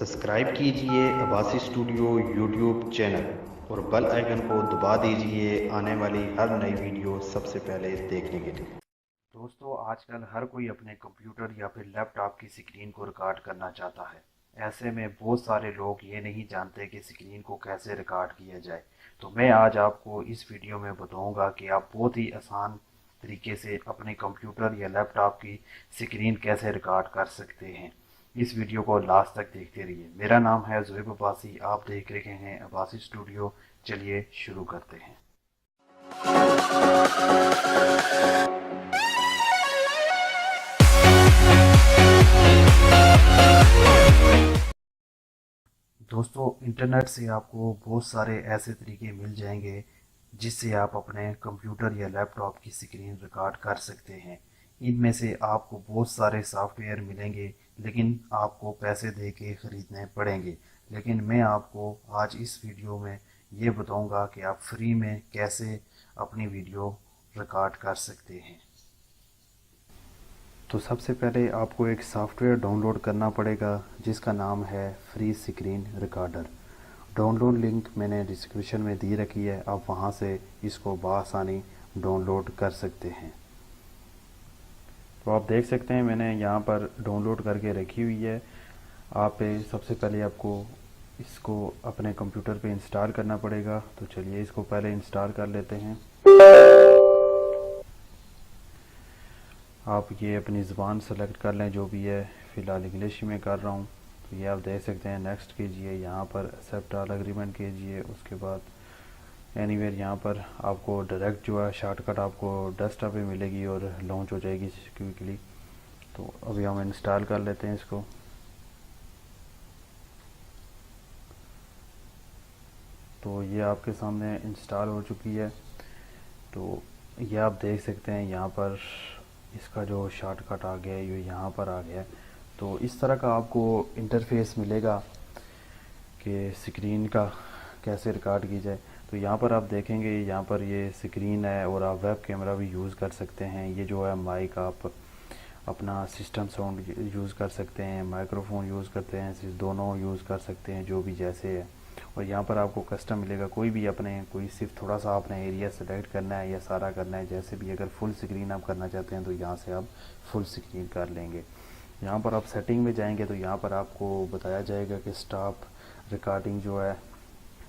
Subscribe कीजिए Abbasi studio YouTube channel और bell icon को दबा दीजिए आने वाली हर नई वीडियो सबसे पहले देखने के लिए। दोस्तों, आजकल हर कोई अपने कंप्यूटर या फिर लैपटॉप की स्क्रीन को रिकॉर्ड करना चाहता है। ऐसे में बहुत सारे लोग ये नहीं जानते कि स्क्रीन को कैसे रिकॉर्ड किया जाए। तो मैं आज आपको इस वीडियो में बताऊंगा कि आप बहुत ही आसान तरीके से अपने कंप्यूटर या लैपटॉप की स्क्रीन कैसे रिकॉर्ड कर सकते हैं। इस वीडियो को लास्ट तक देखते रहिए। मेरा नाम है ज़ुहैब अब्बासी, आप देख रहे हैं अब्बासी स्टूडियो। चलिए शुरू करते हैं। दोस्तों, इंटरनेट से आपको बहुत सारे ऐसे तरीके मिल जाएंगे जिससे आप अपने कंप्यूटर या लैपटॉप की स्क्रीन रिकॉर्ड कर सकते हैं। इनमें से आपको बहुत सारे सॉफ्टवेयर मिलेंगे, लेकिन आपको पैसे दे के ख़रीदने पड़ेंगे। लेकिन मैं आपको आज इस वीडियो में ये बताऊंगा कि आप फ्री में कैसे अपनी वीडियो रिकॉर्ड कर सकते हैं। तो सबसे पहले आपको एक सॉफ्टवेयर डाउनलोड करना पड़ेगा जिसका नाम है free screen recorder. Download link मैंने डिस्क्रिप्शन में दी रखी है, आप वहां से इसको बआसानी डाउनलोड कर सकते हैं। तो आप देख सकते हैं मैंने यहाँ पर डाउनलोड करके रखी हुई है। आप सबसे पहले आपको इसको अपने कंप्यूटर पे इंस्टॉल करना पड़ेगा। तो चलिए इसको पहले इंस्टॉल कर लेते हैं। आप ये अपनी ज़ुबान सेलेक्ट कर लें जो भी है, फ़िलहाल इंग्लिश में कर रहा हूँ। तो ये आप देख सकते हैं, नेक्स्ट कीजिए, यहाँ पर एक्सेप्ट ऑल एग्रीमेंट कीजिए। उसके बाद एनीवेयर यहाँ पर आपको डायरेक्ट जो है शॉर्टकट आपको डेस्कटॉप पे मिलेगी और लॉन्च हो जाएगी क्विकली। तो अभी हम इंस्टॉल कर लेते हैं इसको। तो ये आपके सामने इंस्टॉल हो चुकी है। तो ये आप देख सकते हैं यहाँ पर इसका जो शॉर्टकट आ गया है ये यहाँ पर आ गया है। तो इस तरह का आपको इंटरफेस मिलेगा कि स्क्रीन का कैसे रिकॉर्ड की जाए। तो यहाँ पर आप देखेंगे, यहाँ पर ये स्क्रीन है और आप वेब कैमरा भी यूज़ कर सकते हैं। ये जो है माइक, आप अपना सिस्टम साउंड यूज़ कर सकते हैं, माइक्रोफोन यूज़ करते हैं, दोनों यूज़ कर सकते हैं जो भी जैसे है। और यहाँ पर आपको कस्टम मिलेगा, कोई भी अपने कोई सिर्फ थोड़ा सा अपना एरिया सेलेक्ट करना है या सारा करना है, जैसे भी। अगर फुल स्क्रीन आप करना चाहते हैं तो यहाँ से आप फुल स्क्रीन कर लेंगे। यहाँ पर आप सेटिंग में जाएंगे तो यहाँ पर आपको बताया जाएगा कि स्टॉप रिकॉर्डिंग जो है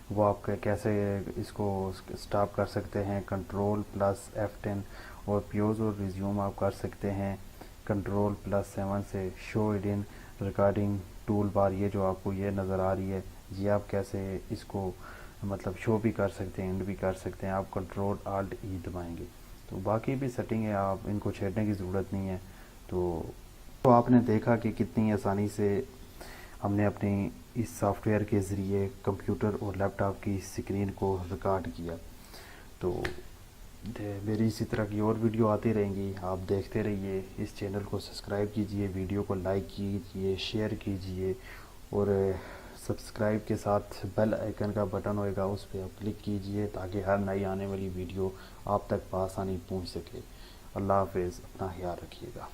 वो आप कैसे इसको स्टॉप कर सकते हैं। कंट्रोल प्लस F10 और प्योज और रिज्यूम आप कर सकते हैं। कंट्रोल प्लस 7 से show hidden recording tool bar, ये जो आपको ये नज़र आ रही है, ये आप कैसे इसको मतलब शो भी कर सकते हैं, एंड भी कर सकते हैं। आप कंट्रोल Alt E दबाएंगे। तो बाकी भी सेटिंग है, आप इनको छेड़ने की ज़रूरत नहीं है। तो आपने देखा कि कितनी आसानी से हमने अपनी इस सॉफ्टवेयर के ज़रिए कंप्यूटर और लैपटॉप की स्क्रीन को रिकॉर्ड किया। तो मेरी इसी तरह की और वीडियो आती रहेंगी, आप देखते रहिए। इस चैनल को सब्सक्राइब कीजिए, वीडियो को लाइक कीजिए, शेयर कीजिए और सब्सक्राइब के साथ बेल आइकन का बटन होएगा, उस पर आप क्लिक कीजिए ताकि हर नई आने वाली वीडियो आप तक आसानी पहुंच सके। अल्लाह हाफिज़, अपना ख्याल रखिएगा।